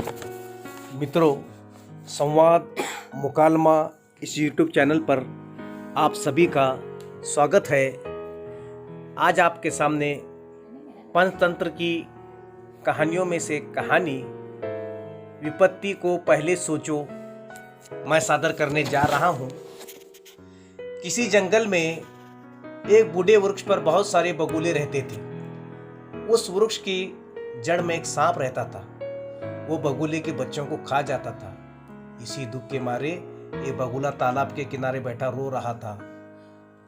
मित्रों, संवाद मुकालमा इस यूट्यूब चैनल पर आप सभी का स्वागत है। आज आपके सामने पंचतंत्र की कहानियों में से कहानी विपत्ति को पहले सोचो मैं सादर करने जा रहा हूँ। किसी जंगल में एक बूढ़े वृक्ष पर बहुत सारे बगुले रहते थे। उस वृक्ष की जड़ में एक सांप रहता था। वो बगुले के बच्चों को खा जाता था। इसी दुख के मारे एक बगुला तालाब के किनारे बैठा रो रहा था।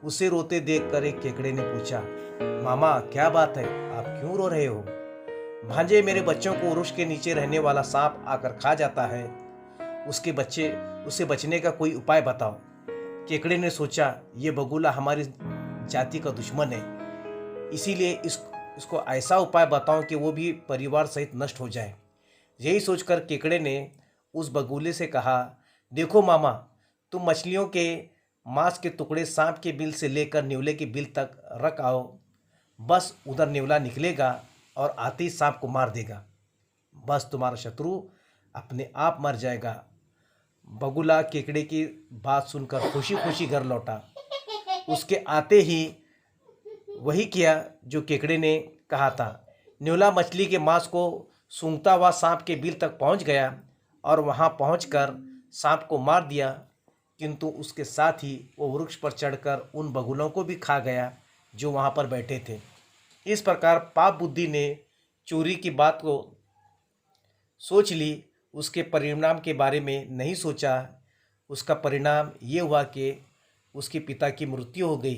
उसे रोते देखकर एक केकड़े ने पूछा, मामा क्या बात है, आप क्यों रो रहे हो? भांजे, मेरे बच्चों को वृक्ष के नीचे रहने वाला सांप आकर खा जाता है। उसे बचने का कोई उपाय बताओ। केकड़े ने सोचा, ये बगुला हमारी जाति का दुश्मन है, इसीलिए इसको ऐसा उपाय बताओ कि वो भी परिवार सहित नष्ट हो जाए। यही सोचकर केकड़े ने उस बगुले से कहा, देखो मामा, तुम मछलियों के मांस के टुकड़े सांप के बिल से लेकर नेवले के बिल तक रख आओ। बस उधर नेवला निकलेगा और आते ही सांप को मार देगा। बस तुम्हारा शत्रु अपने आप मर जाएगा। बगुला केकड़े की बात सुनकर खुशी खुशी घर लौटा। उसके आते ही वही किया जो केकड़े ने कहा था। नेवला मछली के मांस को सूंघता हुआ सांप के बिल तक पहुंच गया और वहां पहुंचकर सांप को मार दिया, किंतु उसके साथ ही वो वृक्ष पर चढ़कर उन बगुलों को भी खा गया जो वहां पर बैठे थे। इस प्रकार पाप बुद्धि ने चोरी की बात को सोच ली, उसके परिणाम के बारे में नहीं सोचा। उसका परिणाम ये हुआ कि उसके पिता की मृत्यु हो गई।